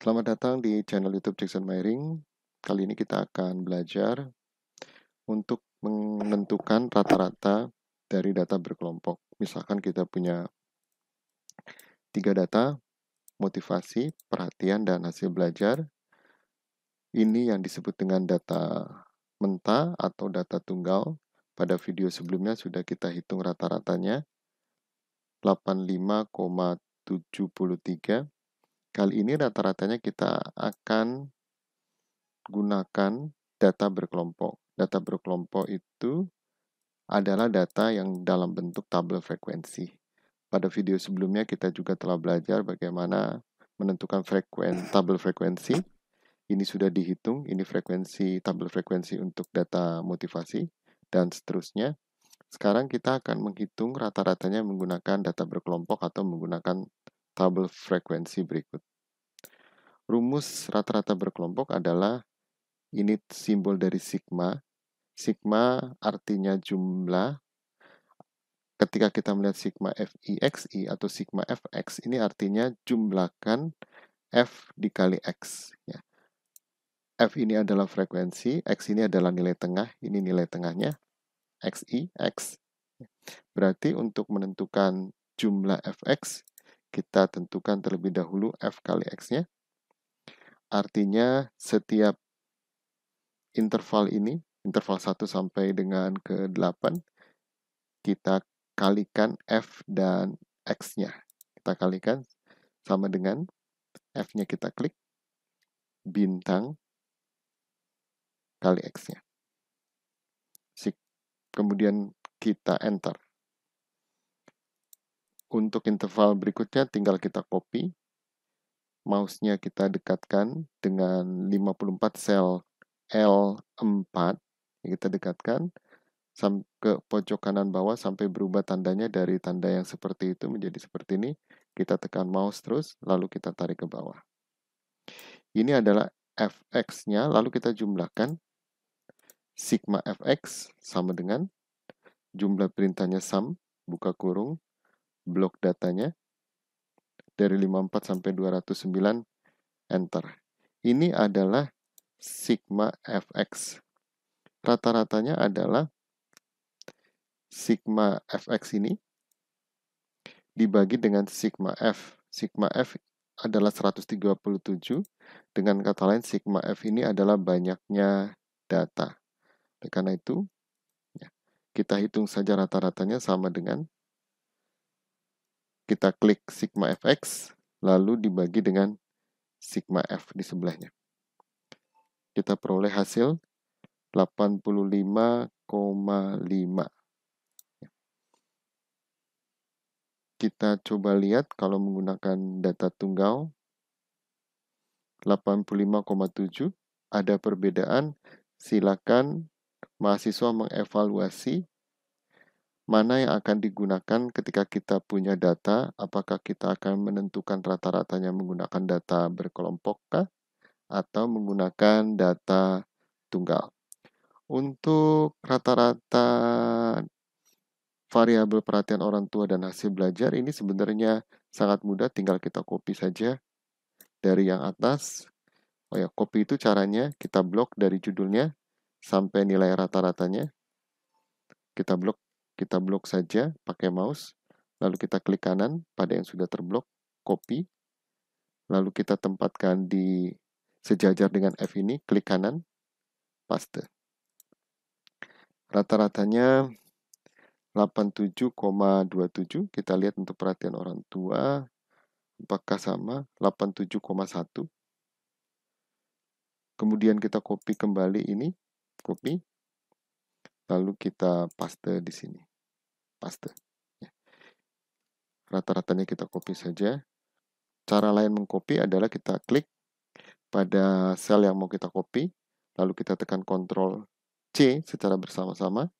Selamat datang di channel YouTube Jackson Miring. Kali ini kita akan belajar untuk menentukan rata-rata dari data berkelompok. Misalkan kita punya 3 data, motivasi, perhatian, dan hasil belajar. Ini yang disebut dengan data mentah atau data tunggal. Pada video sebelumnya sudah kita hitung rata-ratanya 85,73. Kali ini rata-ratanya kita akan gunakan data berkelompok. Data berkelompok itu adalah data yang dalam bentuk tabel frekuensi. Pada video sebelumnya kita juga telah belajar bagaimana menentukan tabel frekuensi. Ini sudah dihitung, ini tabel frekuensi untuk data motivasi, dan seterusnya. Sekarang kita akan menghitung rata-ratanya menggunakan data berkelompok atau menggunakan tabel frekuensi berikut. Rumus rata-rata berkelompok adalah ini simbol dari sigma. Sigma artinya jumlah. Ketika kita melihat sigma FIXI atau sigma FX, ini artinya jumlahkan F dikali X. Ya. F ini adalah frekuensi, X ini adalah nilai tengah, ini nilai tengahnya, XI, X. Berarti untuk menentukan jumlah Fx, kita tentukan terlebih dahulu F kali X-nya. Artinya setiap interval ini, interval 1 sampai dengan ke 8, kita kalikan F dan X-nya. Kita kalikan sama dengan F-nya kita klik, bintang kali X-nya. Kemudian kita enter. Untuk interval berikutnya tinggal kita copy. Mouse-nya kita dekatkan dengan 54 sel L4. Kita dekatkan ke pojok kanan bawah sampai berubah tandanya dari tanda yang seperti itu menjadi seperti ini. Kita tekan mouse terus, lalu kita tarik ke bawah. Ini adalah Fx-nya, lalu kita jumlahkan. Sigma Fx sama dengan jumlah perintahnya sum, buka kurung, blok datanya, dari 54 sampai 209, enter. Ini adalah sigma Fx. Rata-ratanya adalah sigma Fx ini dibagi dengan sigma F. Sigma F adalah 137. Dengan kata lain, sigma F ini adalah banyaknya data. Oleh karena itu, kita hitung saja rata-ratanya sama dengan kita klik sigma Fx, lalu dibagi dengan sigma F di sebelahnya. Kita peroleh hasil 85,5. Kita coba lihat kalau menggunakan data tunggal 85,7 ada perbedaan. Silakan mahasiswa mengevaluasi mana yang akan digunakan ketika kita punya data. Apakah kita akan menentukan rata-ratanya menggunakan data berkelompokkah atau menggunakan data tunggal. Untuk rata-rata variabel perhatian orang tua dan hasil belajar ini sebenarnya sangat mudah, tinggal kita copy saja dari yang atas. Oh ya, copy itu caranya kita blok dari judulnya sampai nilai rata-ratanya. Kita blok saja pakai mouse, lalu kita klik kanan pada yang sudah terblok, copy. Lalu kita tempatkan di sejajar dengan F ini, klik kanan, paste. Rata-ratanya 87,27. Kita lihat untuk perhatian orang tua apakah sama, 87,1. Kemudian kita copy kembali ini, copy, lalu kita paste di sini, paste. Rata-ratanya kita copy saja. Cara lain mengcopy adalah kita klik pada sel yang mau kita copy, lalu kita tekan Ctrl C secara bersama-sama.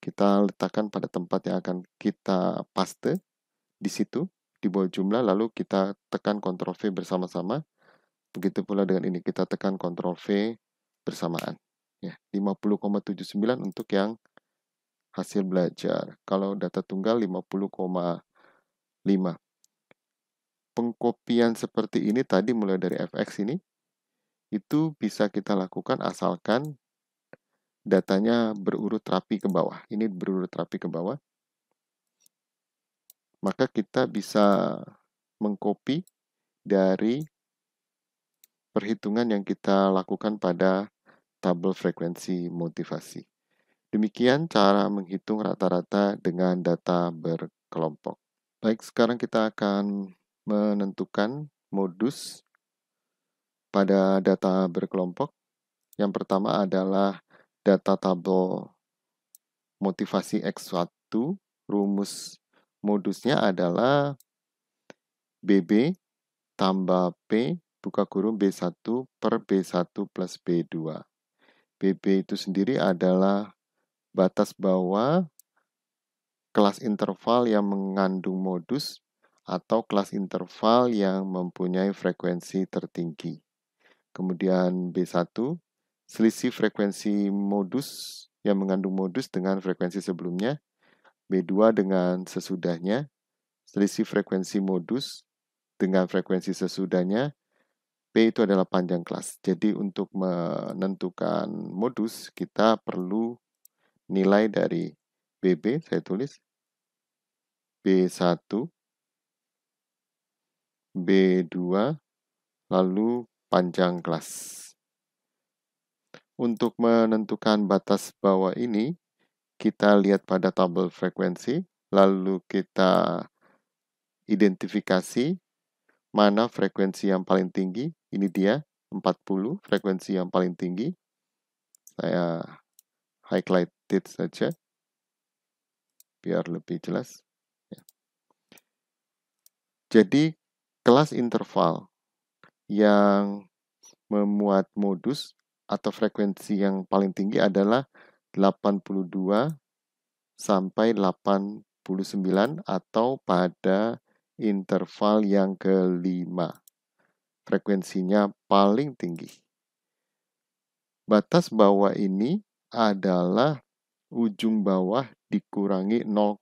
Kita letakkan pada tempat yang akan kita paste di situ, di bawah jumlah, lalu kita tekan Ctrl V bersama-sama. Begitu pula dengan ini, kita tekan Ctrl V bersamaan. Ya, 50,79 untuk yang hasil belajar. Kalau data tunggal 50,5. pengkopian seperti ini tadi mulai dari fx ini, itu bisa kita lakukan asalkan datanya berurut rapi ke bawah. Ini berurut rapi ke bawah. Maka kita bisa mengcopy dari perhitungan yang kita lakukan pada tabel frekuensi motivasi. Demikian cara menghitung rata-rata dengan data berkelompok. Baik, sekarang kita akan menentukan modus pada data berkelompok. Yang pertama adalah data tabel motivasi X1. Rumus modusnya adalah BB tambah P buka kurung B1 per B1 plus B2. BB itu sendiri adalah batas bawah kelas interval yang mengandung modus atau kelas interval yang mempunyai frekuensi tertinggi. Kemudian B1, selisih frekuensi modus yang mengandung modus dengan frekuensi sebelumnya. B2 dengan sesudahnya, selisih frekuensi modus dengan frekuensi sesudahnya. P itu adalah panjang kelas. Jadi untuk menentukan modus, kita perlu nilai dari BB, saya tulis B1, B2, lalu panjang kelas. Untuk menentukan batas bawah ini, kita lihat pada tabel frekuensi, lalu kita identifikasi mana frekuensi yang paling tinggi. Ini dia, 40, frekuensi yang paling tinggi. Saya highlighted saja, biar lebih jelas. Jadi, kelas interval yang memuat modus atau frekuensi yang paling tinggi adalah 82 sampai 89 atau pada interval yang kelima. Frekuensinya paling tinggi. Batas bawah ini adalah ujung bawah dikurangi 0,5.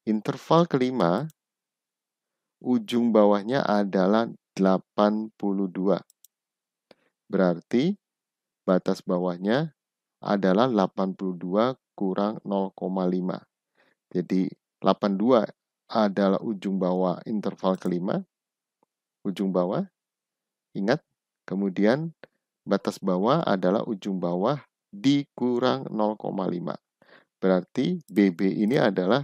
Interval kelima, ujung bawahnya adalah 82. Berarti batas bawahnya adalah 82 kurang 0,5. Jadi 82 adalah ujung bawah interval kelima. Ujung bawah, ingat. Kemudian batas bawah adalah ujung bawah dikurang 0,5. Berarti BB ini adalah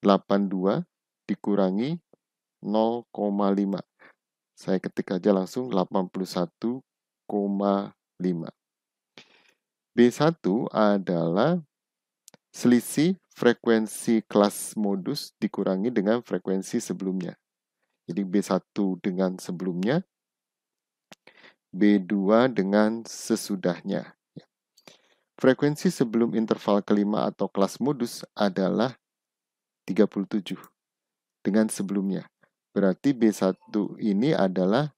82 dikurangi 0,5. Saya ketik aja langsung 81,5. B1 adalah selisih frekuensi kelas modus dikurangi dengan frekuensi sebelumnya. Jadi B1 dengan sebelumnya, B2 dengan sesudahnya. Frekuensi sebelum interval kelima atau kelas modus adalah 37 dengan sebelumnya. Berarti B1 ini adalah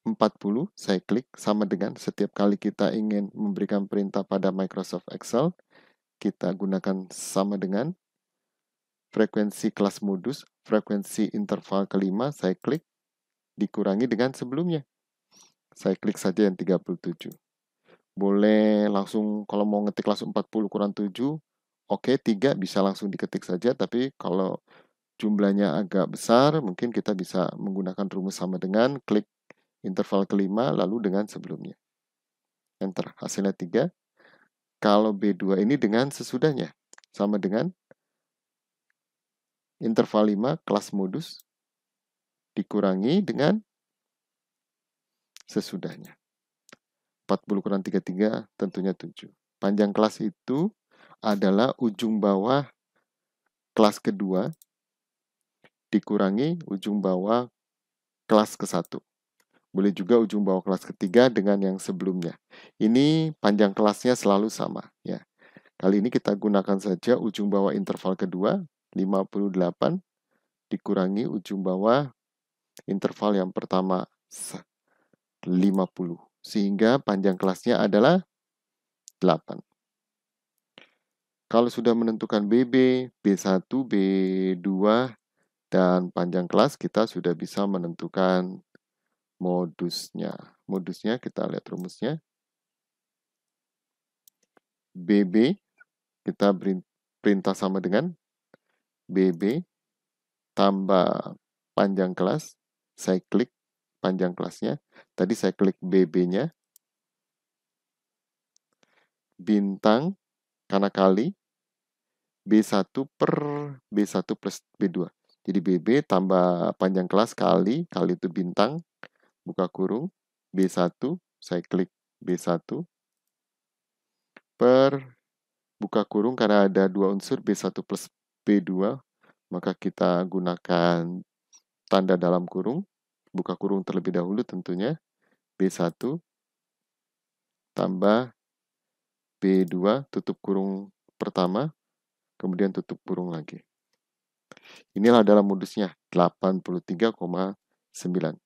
40, saya klik, sama dengan setiap kali kita ingin memberikan perintah pada Microsoft Excel, kita gunakan sama dengan frekuensi kelas modus, frekuensi interval kelima, saya klik, dikurangi dengan sebelumnya. Saya klik saja yang 37. Boleh langsung, kalau mau ngetik langsung 40 kurang 7, oke, 3 bisa langsung diketik saja, tapi kalau jumlahnya agak besar, mungkin kita bisa menggunakan rumus sama dengan klik interval kelima, lalu dengan sebelumnya. Enter, hasilnya 3. Kalau B2 ini dengan sesudahnya, sama dengan interval 5, kelas modus, dikurangi dengan sesudahnya. 40 kurang 33, tentunya 7. Panjang kelas itu adalah ujung bawah kelas kedua, dikurangi ujung bawah kelas ke-1. Boleh juga ujung bawah kelas ketiga dengan yang sebelumnya. Ini panjang kelasnya selalu sama. Ya. Kali ini kita gunakan saja ujung bawah interval kedua, 58, dikurangi ujung bawah interval yang pertama, 50. Sehingga panjang kelasnya adalah 8. Kalau sudah menentukan BB, B1, B2, dan panjang kelas, kita sudah bisa menentukan modusnya. Modusnya kita lihat rumusnya. BB, kita perintah sama dengan BB tambah panjang kelas. Saya klik panjang kelasnya. Tadi saya klik BB-nya. Bintang, karena kali, B1 per B1 plus B2. Jadi BB tambah panjang kelas kali itu bintang, buka kurung, B1, saya klik B1, per, buka kurung, karena ada dua unsur B1 plus B2, maka kita gunakan tanda dalam kurung, buka kurung terlebih dahulu tentunya, B1 tambah B2, tutup kurung pertama, kemudian tutup kurung lagi. Inilah dalam modusnya 83,9.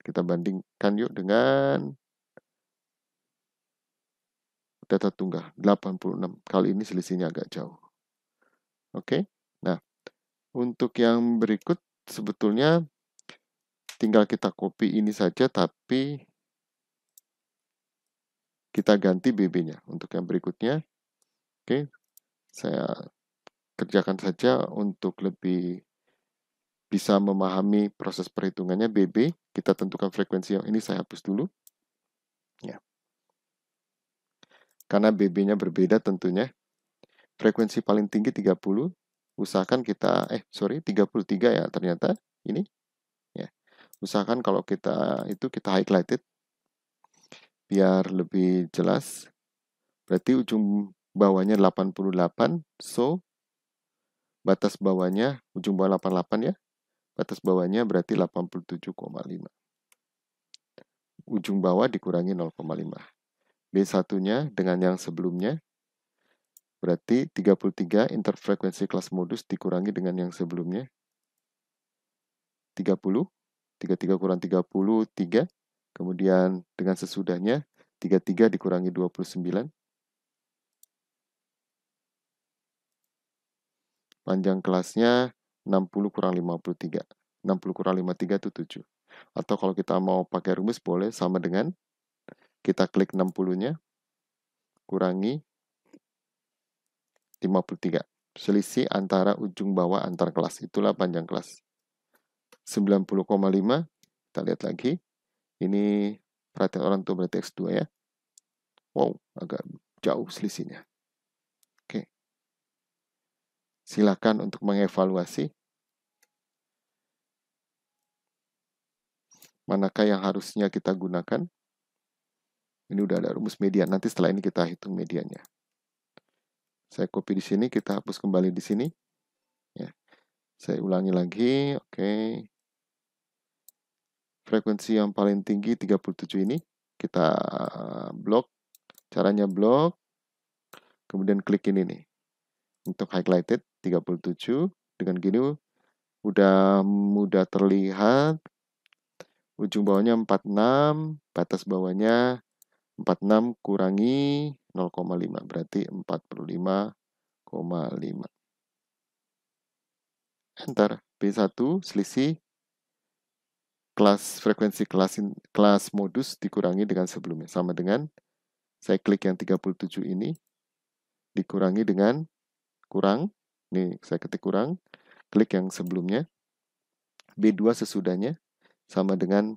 Kita bandingkan yuk dengan data tunggal 86. Kali ini selisihnya agak jauh. Oke. Nah, untuk yang berikut sebetulnya tinggal kita copy ini saja, tapi kita ganti BB-nya. Untuk yang berikutnya, oke, saya kerjakan saja untuk lebih bisa memahami proses perhitungannya. BB, kita tentukan frekuensi yang ini, saya hapus dulu. Ya. Karena BB-nya berbeda tentunya. Frekuensi paling tinggi 30, usahakan kita, 33 ya ternyata, ini. Ya. Usahakan kalau kita highlighted, biar lebih jelas. Berarti ujung bawahnya 88, so, batas bawahnya, ujung bawah 88 ya, batas bawahnya berarti 87,5. Ujung bawah dikurangi 0,5. B1-nya dengan yang sebelumnya, berarti 33 interfrekuensi kelas modus dikurangi dengan yang sebelumnya. 30, 33 kurang 33, kemudian dengan sesudahnya, 33 dikurangi 29. Panjang kelasnya 60 kurang 53. 60 kurang 53 itu 7. Atau kalau kita mau pakai rumus boleh sama dengan kita klik 60-nya, kurangi 53. Selisih antara ujung bawah antar kelas. Itulah panjang kelas. 90,5. Kita lihat lagi. Ini perhatian orang tua berarti X2 ya. Wow, agak jauh selisihnya. Oke. Silakan untuk mengevaluasi. Manakah yang harusnya kita gunakan? Ini udah ada rumus median. Nanti setelah ini kita hitung mediannya. Saya copy di sini, kita hapus kembali di sini. Ya. Saya ulangi lagi, oke. Frekuensi yang paling tinggi 37 ini, kita blok. Caranya blok, kemudian klik ini nih. Untuk highlighted 37, dengan gini udah mudah terlihat. Ujung bawahnya 46, batas bawahnya 46 kurangi 0,5, berarti 45,5. Enter. B1 selisih frekuensi kelas modus dikurangi dengan sebelumnya. Sama dengan saya klik yang 37 ini, dikurangi dengan kurang. Nih, saya ketik kurang. Klik yang sebelumnya. B2 sesudahnya. Sama dengan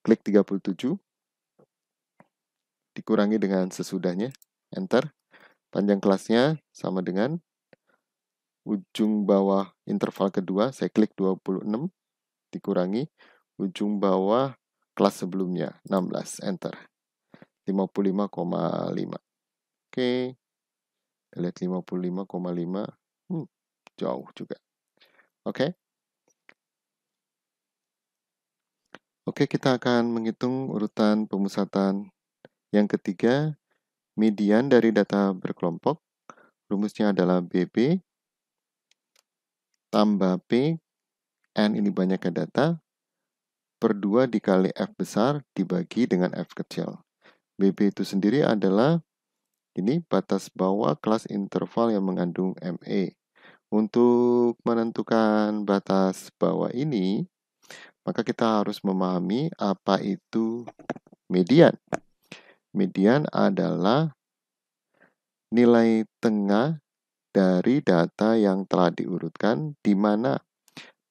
klik 37. Dikurangi dengan sesudahnya. Enter. Panjang kelasnya sama dengan ujung bawah interval kedua. Saya klik 26. Dikurangi ujung bawah kelas sebelumnya 16, enter. 55,5. Oke. Lihat 55,5. Jauh juga. Oke. Oke, kita akan menghitung urutan pemusatan yang ketiga, median dari data berkelompok. Rumusnya adalah BB tambah P, N ini banyaknya data, per 2 dikali F besar dibagi dengan F kecil. BB itu sendiri adalah Ini batas bawah kelas interval yang mengandung ME. Untuk menentukan batas bawah ini, maka kita harus memahami apa itu median. Median adalah nilai tengah dari data yang telah diurutkan, di mana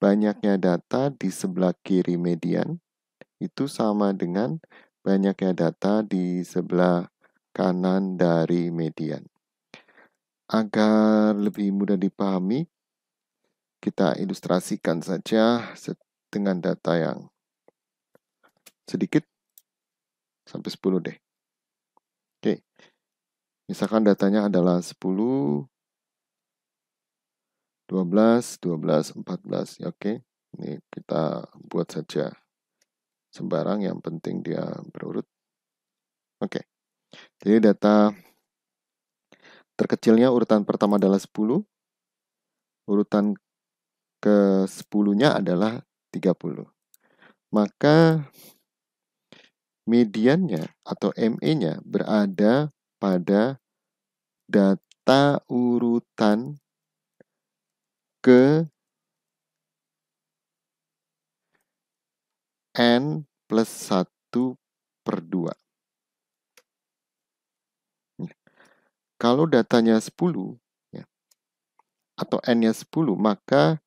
banyaknya data di sebelah kiri median itu sama dengan banyaknya data di sebelah kanan dari median. Agar lebih mudah dipahami, kita ilustrasikan saja dengan data yang sedikit, sampai 10 deh. Oke, misalkan datanya adalah 10, 12, 14. Oke, ini kita buat saja sembarang, yang penting dia berurut. Oke, jadi data terkecilnya urutan pertama adalah 10, urutan ke 10-nya adalah 30. Maka mediannya atau ME-nya berada pada data urutan ke N plus 1/2. Kalau datanya 10, ya, atau N-nya 10, maka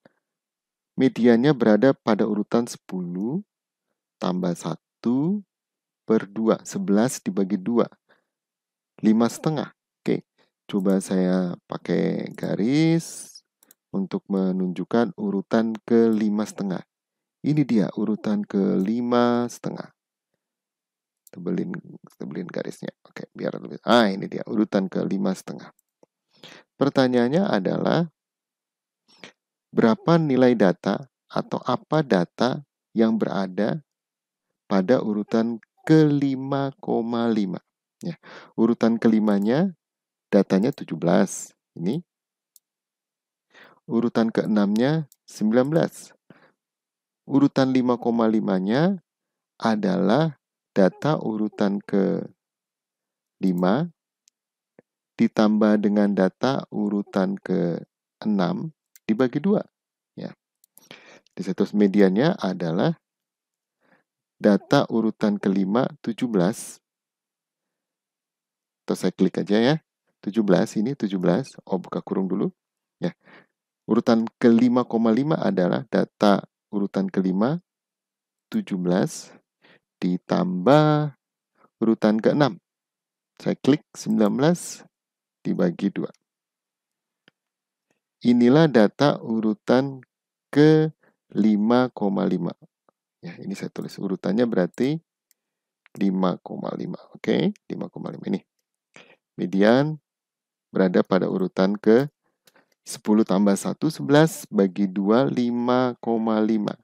mediannya berada pada urutan 10 tambah 1/2. 11 dibagi 2. 5,5. Oke, coba saya pakai garis untuk menunjukkan urutan ke 5,5. Ini dia urutan ke 5,5. Tebelin garisnya. Oke, biar lebih. Ini dia urutan ke 5,5. Pertanyaannya adalah berapa nilai data atau apa data yang berada pada urutan ke 5,5. Ya, urutan kelimanya datanya 17. Ini. Urutan ke-6-nya 19. Urutan 5,5-nya adalah data urutan ke-5 ditambah dengan data urutan ke-6 dibagi 2. Ya. Di situ mediannya adalah data urutan ke-5 17. Atau saya klik aja ya. 17 ini 17. Buka kurung dulu. Ya. Urutan ke-5,5 adalah data urutan ke-5 17 ditambah urutan ke-6. Saya klik 19 dibagi 2. Inilah data urutan ke 5,5. Ya, ini saya tulis urutannya berarti 5,5. Oke, 5,5 ini. Median berada pada urutan ke 10 tambah 1, 11 bagi 2, 5,5.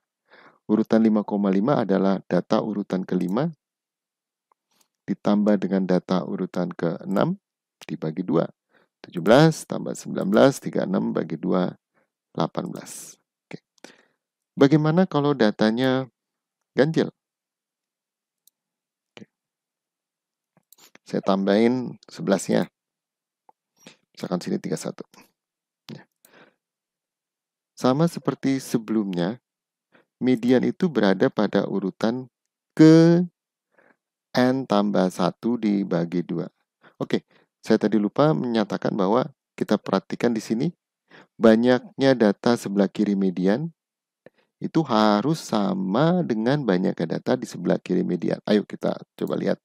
Urutan 5,5 adalah data urutan ke-5 ditambah dengan data urutan ke-6 dibagi 2. 17 tambah 19, 36 bagi 2, 18. Oke. Bagaimana kalau datanya ganjil? Oke. Saya tambahin 11-nya. Misalkan sini 31. Ya. Sama seperti sebelumnya, median itu berada pada urutan ke N tambah 1 dibagi 2. Oke, saya tadi lupa menyatakan bahwa kita perhatikan di sini, banyaknya data sebelah kiri median itu harus sama dengan banyaknya data di sebelah kiri median. Ayo kita coba lihat.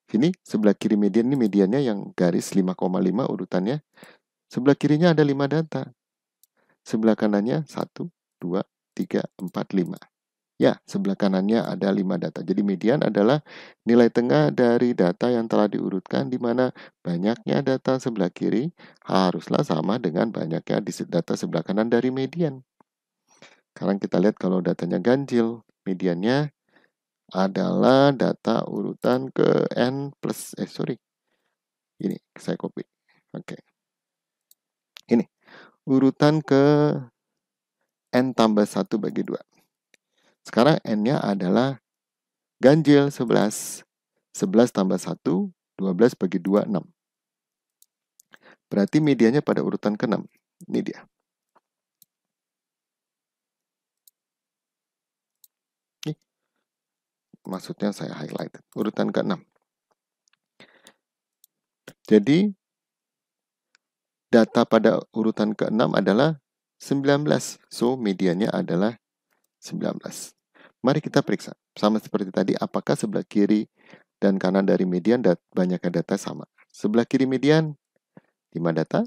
Sini sebelah kiri median ini mediannya yang garis 5,5 urutannya. Sebelah kirinya ada 5 data. Sebelah kanannya 1, 2, 3, 4, 5. Ya, sebelah kanannya ada 5 data. Jadi median adalah nilai tengah dari data yang telah diurutkan, di mana banyaknya data sebelah kiri haruslah sama dengan banyaknya di data sebelah kanan dari median. Sekarang kita lihat kalau datanya ganjil, mediannya adalah data urutan ke N plus, ini saya copy. Oke. Ini, urutan ke N tambah 1 bagi 2. Sekarang N-nya adalah ganjil 11. 11 tambah 1, 12 bagi 2, 6. Berarti mediannya pada urutan ke-6. Ini dia. Ini maksudnya saya highlight. Urutan ke-6. Jadi, data pada urutan ke-6 adalah 19. So, mediannya adalah 19. Mari kita periksa. Sama seperti tadi, apakah sebelah kiri dan kanan dari median banyaknya data sama? Sebelah kiri median, 5 data.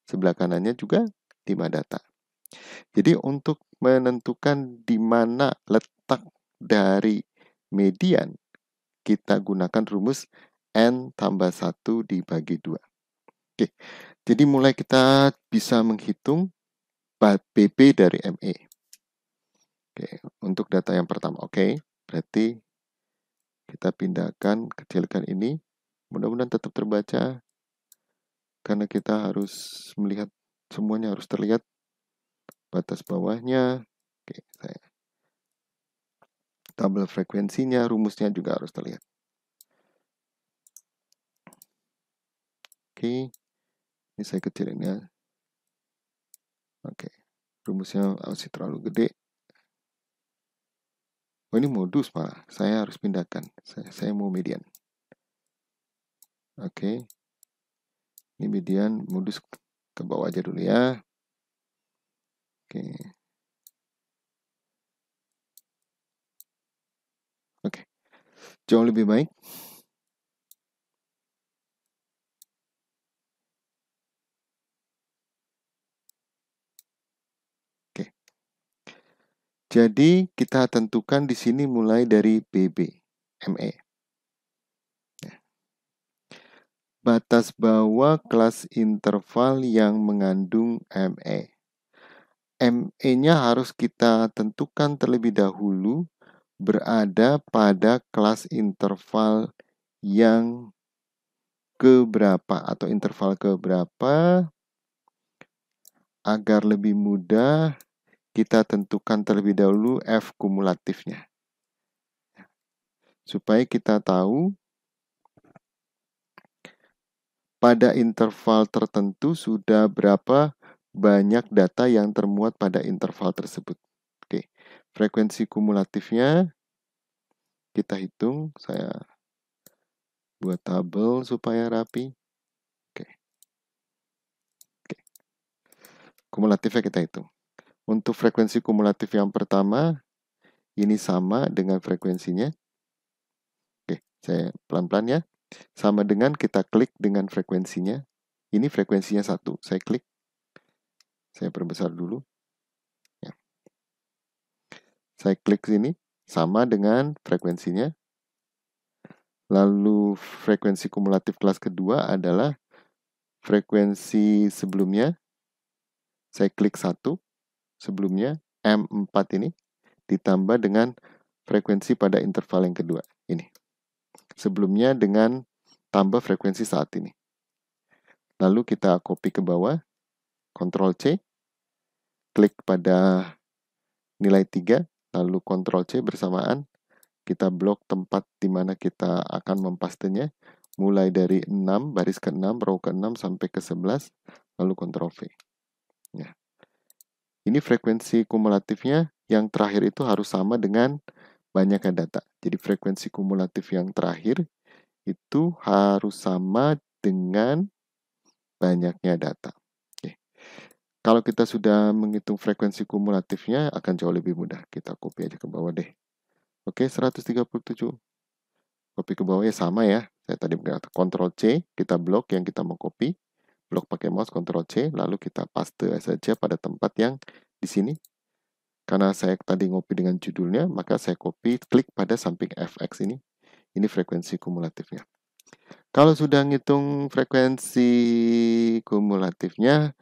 Sebelah kanannya juga 5 data. Jadi untuk menentukan di mana letak dari median, kita gunakan rumus N tambah 1 dibagi 2. Oke, jadi mulai kita bisa menghitung BB dari ME. Oke, untuk data yang pertama. Oke, berarti kita pindahkan, kecilkan ini. Mudah-mudahan tetap terbaca. Karena kita harus melihat semuanya harus terlihat. Batas bawahnya. Oke, saya tabel frekuensinya, rumusnya juga harus terlihat. Oke, ini saya kecilin ya. Oke, rumusnya masih terlalu gede. Oh, ini modus malah. Saya harus pindahkan. Saya mau median. Oke, ini median, modus ke bawah aja dulu ya. Oke. Oke, jauh lebih baik. Oke. Jadi kita tentukan di sini mulai dari BB, ME. Batas bawah kelas interval yang mengandung ME. ME-nya harus kita tentukan terlebih dahulu berada pada kelas interval yang keberapa atau interval keberapa. Agar lebih mudah, kita tentukan terlebih dahulu F kumulatifnya. Supaya kita tahu pada interval tertentu sudah berapa banyak data yang termuat pada interval tersebut. Oke, frekuensi kumulatifnya kita hitung. Saya buat tabel supaya rapi. Oke. Kumulatifnya kita hitung. Untuk frekuensi kumulatif yang pertama, ini sama dengan frekuensinya. Oke, saya pelan-pelan ya. Sama dengan kita klik dengan frekuensinya. Ini frekuensinya 1. Saya klik. Saya perbesar dulu. Ya. Saya klik sini. Sama dengan frekuensinya. Lalu frekuensi kumulatif kelas kedua adalah frekuensi sebelumnya. Saya klik 1. Sebelumnya M4 ini. Ditambah dengan frekuensi pada interval yang kedua. Ini. Sebelumnya dengan tambah frekuensi saat ini. Lalu kita copy ke bawah. Ctrl C. Klik pada nilai 3. Lalu Ctrl C bersamaan. Kita blok tempat di mana kita akan mempastenya. Mulai dari 6, baris ke-6, row ke-6 sampai ke 11. Lalu Ctrl V. Ya. Ini frekuensi kumulatifnya. Yang terakhir itu harus sama dengan banyaknya data. Jadi frekuensi kumulatif yang terakhir itu harus sama dengan banyaknya data. Oke. Kalau kita sudah menghitung frekuensi kumulatifnya akan jauh lebih mudah. Kita copy aja ke bawah deh. Oke, 137. Copy ke bawah ya sama ya. Saya tadi berkata Ctrl C, kita blok yang kita mau copy. Blok pakai mouse Ctrl C, lalu kita paste saja pada tempat yang di sini. Karena saya tadi ngopi dengan judulnya, maka saya copy, klik pada samping FX ini. Ini frekuensi kumulatifnya. Kalau sudah ngitung frekuensi kumulatifnya,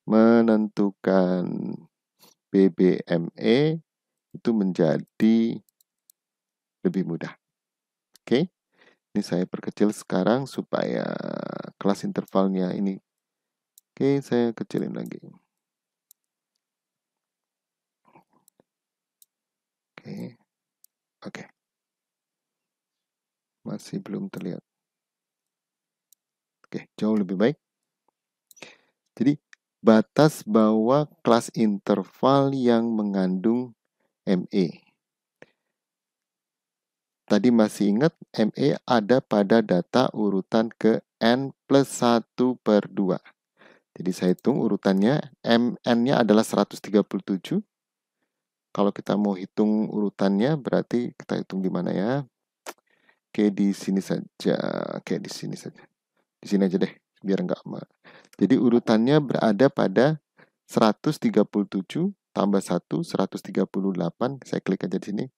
menentukan BBME itu menjadi lebih mudah. Oke, ini saya perkecil sekarang supaya kelas intervalnya ini. Oke, saya kecilin lagi. Oke. Masih belum terlihat. Oke, jauh lebih baik. Jadi, batas bawah kelas interval yang mengandung ME. Tadi masih ingat, ME ada pada data urutan ke N plus 1 per 2. Jadi saya hitung urutannya, MN-nya adalah 137. Kalau kita mau hitung urutannya, berarti kita hitung di mana ya? Oke, di sini saja. Oke, di sini saja. Di sini aja deh, biar nggak. Jadi urutannya berada pada 137 tambah 1, 138. Saya klik aja di sini.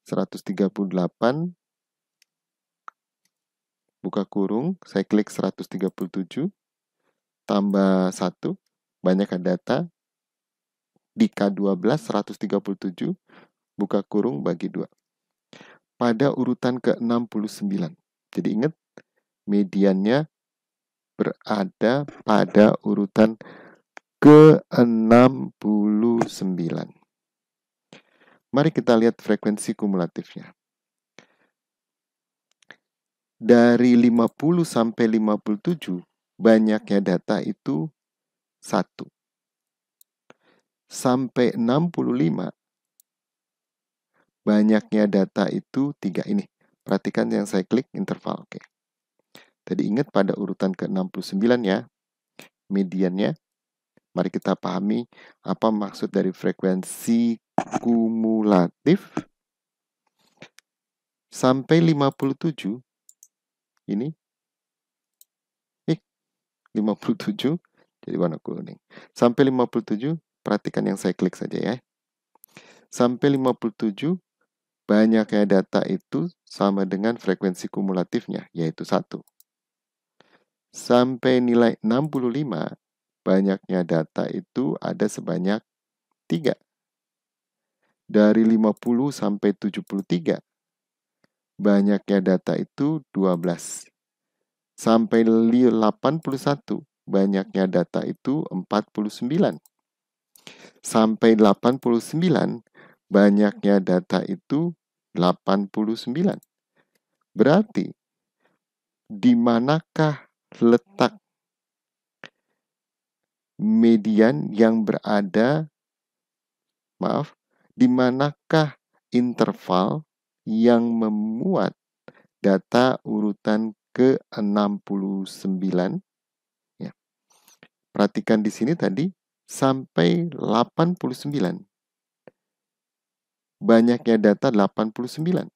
138 buka kurung, saya klik 137 tambah 1, banyak data, di K12 137, buka kurung bagi 2. Pada urutan ke-69. Jadi ingat, mediannya berada pada urutan ke-69. Mari kita lihat frekuensi kumulatifnya. Dari 50 sampai 57, banyaknya data itu 1. Sampai 65, banyaknya data itu 3. Ini, perhatikan yang saya klik interval. Oke. Tadi ingat pada urutan ke-69 ya, mediannya. Mari kita pahami apa maksud dari frekuensi kumulatif. Sampai 57, ini 57, jadi warna kuning. Sampai 57, perhatikan yang saya klik saja ya. Sampai 57, banyaknya data itu sama dengan frekuensi kumulatifnya, yaitu 1. Sampai nilai 65, banyaknya data itu ada sebanyak 3. Dari 50 sampai 73, banyaknya data itu 12. Sampai 81, banyaknya data itu 49. Sampai 89, banyaknya data itu 89. Berarti, di manakah letak median yang berada, di manakah interval yang memuat data urutan ke-69? Ya. Perhatikan di sini tadi, sampai 89. Banyaknya data 89.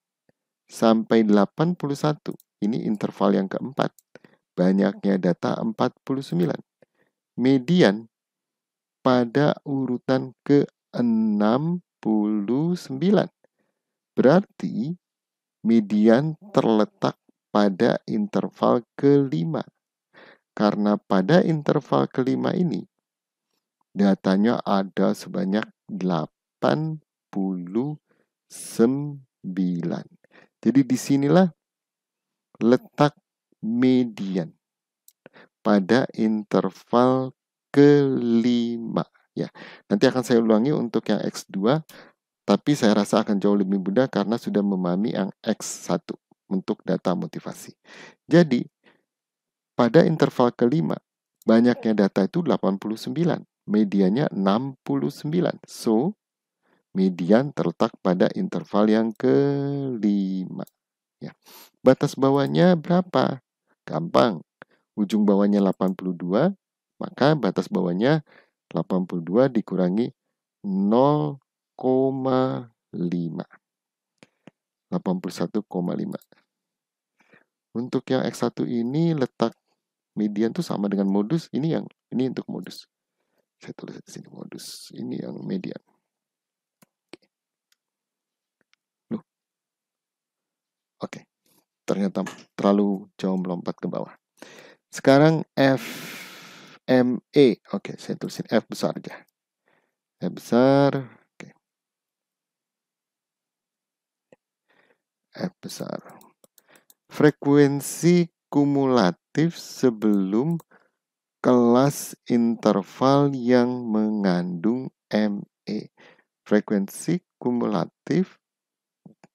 Sampai 81. Ini interval yang keempat. Banyaknya data 49. Median pada urutan ke-69. Berarti median terletak pada interval kelima. Karena pada interval kelima ini, datanya ada sebanyak 89. Jadi disinilah letak median pada interval kelima. Ya, nanti akan saya ulangi untuk yang X2, tapi saya rasa akan jauh lebih mudah karena sudah memahami yang X1 untuk data motivasi. Jadi, pada interval kelima, banyaknya data itu 89, mediannya 69. So, median terletak pada interval yang kelima. Ya. Batas bawahnya berapa? Gampang. Ujung bawahnya 82, maka batas bawahnya 82 dikurangi 0,5. 81,5. Untuk yang X1 ini letak median itu sama dengan modus. Ini untuk modus. Saya tulis di sini modus. Ini yang median. Loh. Oke. Ternyata terlalu jauh melompat ke bawah. Sekarang FME. Oke, saya tulisin F besar aja. F besar. Oke. F besar. Frekuensi kumulatif sebelum kelas interval yang mengandung ME. Frekuensi kumulatif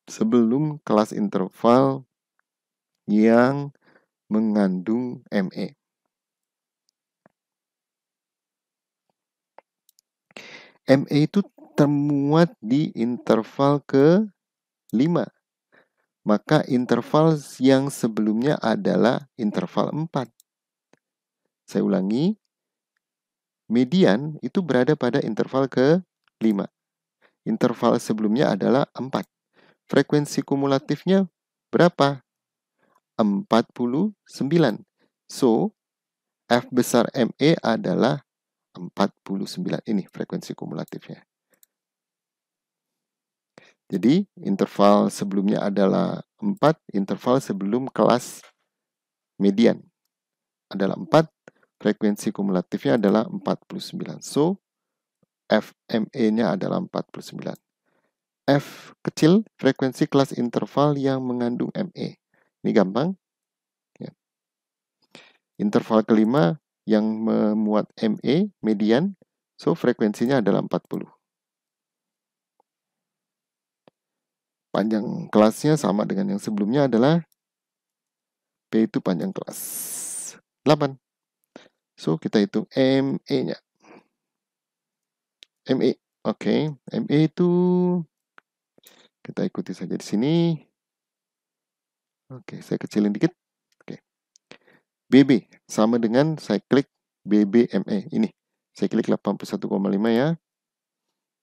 sebelum kelas interval yang mengandung ME. ME itu termuat di interval ke-5. Maka interval yang sebelumnya adalah interval 4. Saya ulangi, median itu berada pada interval ke-5. Interval sebelumnya adalah 4. Frekuensi kumulatifnya berapa? 49. So, F besar ME adalah 49. Ini frekuensi kumulatifnya. Jadi, interval sebelumnya adalah 4, interval sebelum kelas median adalah 4, frekuensi kumulatifnya adalah 49. So, FME-nya adalah 49. F kecil, frekuensi kelas interval yang mengandung ME. Ini gampang. Ya. Interval kelima yang memuat ME, median, so frekuensinya adalah 40. Panjang kelasnya sama dengan yang sebelumnya adalah P itu panjang kelas 8. So, kita hitung ME-nya. ME, oke. ME itu kita ikuti saja di sini. Oke, saya kecilin dikit. Oke. BB sama dengan saya klik BBME. Ini, saya klik 81,5 ya.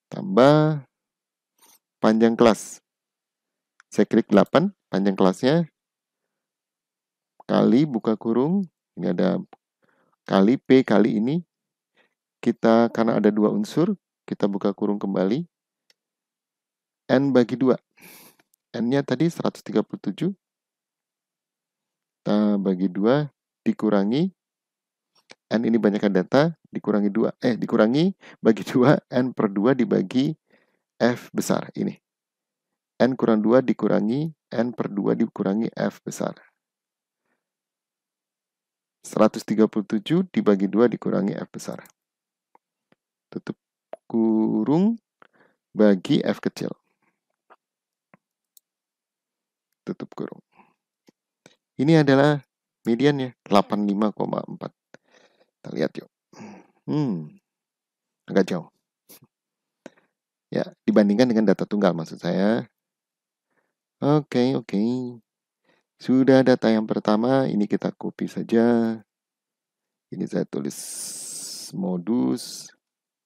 Tambah panjang kelas. Saya klik 8, panjang kelasnya. Kali buka kurung. Ini ada kali P kali ini. Kita, karena ada 2 unsur, kita buka kurung kembali. N bagi 2. N-nya tadi 137. Kita bagi 2, dikurangi. N ini banyakkan data, dikurangi 2. Dikurangi, bagi 2, N per 2 dibagi F besar. Ini. N kurang 2 dikurangi, N per 2 dikurangi F besar. 137 dibagi 2 dikurangi F besar. Tutup kurung, bagi F kecil. Tutup kurung. Ini adalah mediannya, 85,4. Kita lihat yuk. Agak jauh. Ya, dibandingkan dengan data tunggal maksud saya. Oke. Sudah data yang pertama, ini kita copy saja. Ini saya tulis modus,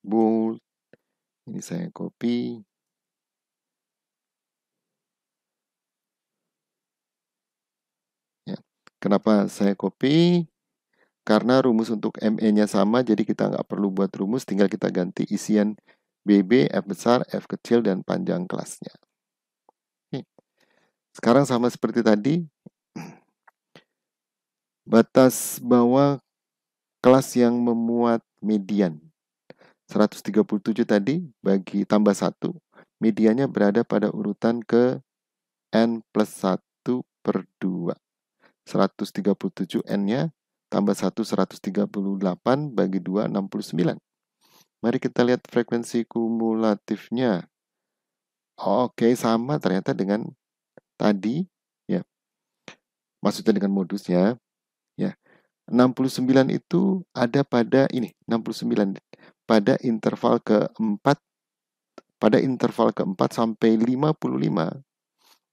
bold. Ini saya copy. Ya. Kenapa saya copy? Karena rumus untuk ME-nya sama, jadi kita nggak perlu buat rumus, tinggal kita ganti isian BB, F besar, F kecil, dan panjang kelasnya. Sekarang sama seperti tadi, batas bawah kelas yang memuat median 137 tadi bagi tambah 1, mediannya berada pada urutan ke N plus 1 per 2. 137 N-nya tambah 1, 138 bagi 2, 69. Mari kita lihat frekuensi kumulatifnya. Oke, sama ternyata dengan tadi, ya. Maksudnya dengan modusnya, ya. 69 itu ada pada ini, 69 pada interval keempat, pada interval keempat sampai 55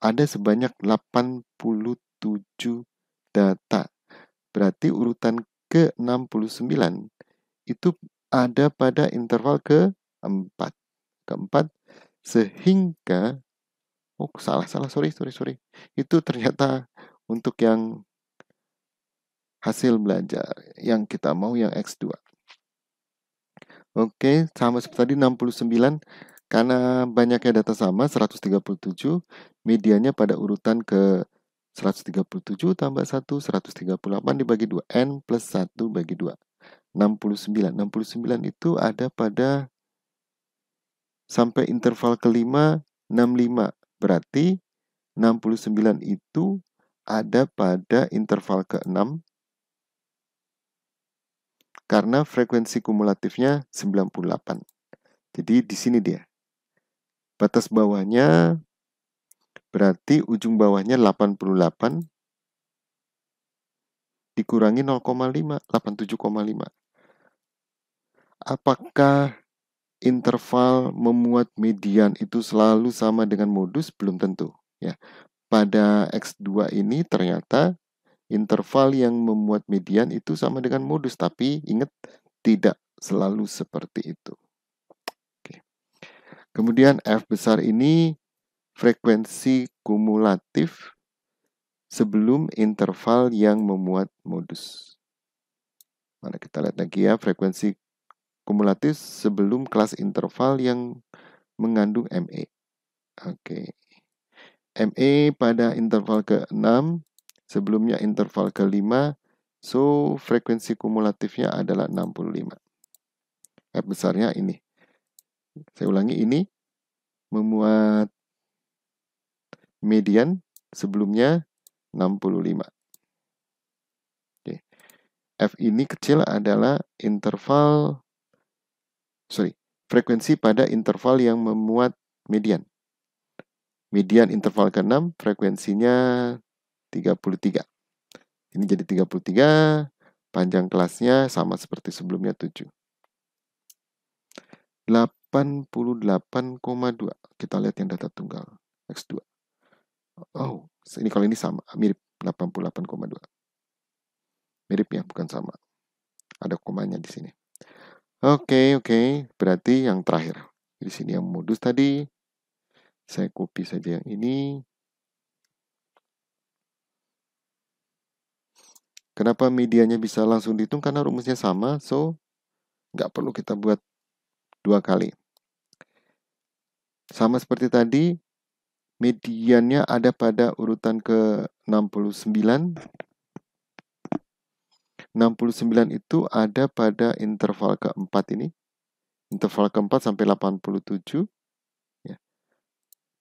ada sebanyak 87 data. Berarti urutan ke-69 itu ada pada interval keempat. Sehingga sorry. Itu ternyata untuk yang hasil belajar yang kita mau yang X2. Oke, sama seperti tadi 69 karena banyaknya data sama 137, mediannya pada urutan ke 137 tambah 1, 138 dibagi 2, N plus 1 bagi 2. 69 itu ada pada sampai interval kelima 65. Berarti 69 itu ada pada interval ke-6 karena frekuensi kumulatifnya 98. Jadi di sini dia. Batas bawahnya berarti ujung bawahnya 88. dikurangi 0,5, 87,5. Apakah interval memuat median itu selalu sama dengan modus? Belum tentu. Ya. Pada X2 ini ternyata interval yang memuat median itu sama dengan modus, tapi ingat tidak selalu seperti itu. Oke. Kemudian F besar ini frekuensi kumulatif sebelum interval yang memuat modus. Mari kita lihat lagi ya, frekuensi kumulatif sebelum kelas interval yang mengandung ME. Oke. ME pada interval ke-6, sebelumnya interval ke-5, so frekuensi kumulatifnya adalah 65. F besarnya ini. Saya ulangi, ini memuat median sebelumnya 65. Oke. F ini kecil adalah frekuensi pada interval yang memuat median. Median interval ke-6 frekuensinya 33. Ini jadi 33, panjang kelasnya sama seperti sebelumnya 7. 88,2. Kita lihat yang data tunggal X2. Oh, ini kalau ini sama, mirip 88,2. Mirip ya, bukan sama. Ada komanya di sini. Oke. Berarti yang terakhir. Di sini yang modus tadi. Saya copy saja yang ini. Kenapa medianya bisa langsung dihitung? Karena rumusnya sama, so nggak perlu kita buat 2 kali. Sama seperti tadi, mediannya ada pada urutan ke-69. 69 itu ada pada interval keempat ini. Interval keempat sampai 87. Ya.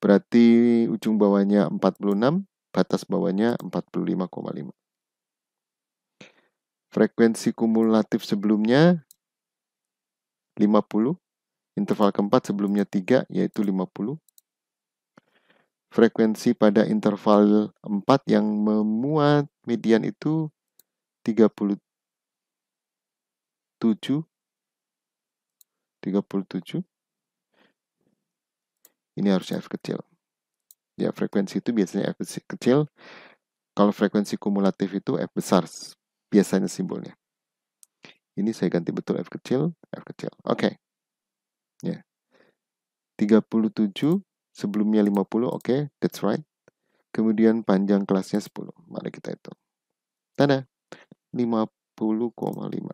Berarti ujung bawahnya 46, batas bawahnya 45,5. Frekuensi kumulatif sebelumnya 50. Interval keempat sebelumnya 3, yaitu 50. Frekuensi pada interval 4 yang memuat median itu 37. 37. Ini harusnya F kecil. Ya, frekuensi itu biasanya F kecil. Kalau frekuensi kumulatif itu F besar biasanya simbolnya. Ini saya ganti betul F kecil. Oke. Ya. 37 sebelumnya 50, oke, that's right. Kemudian panjang kelasnya 10. Mari kita hitung. Tada, 50,5.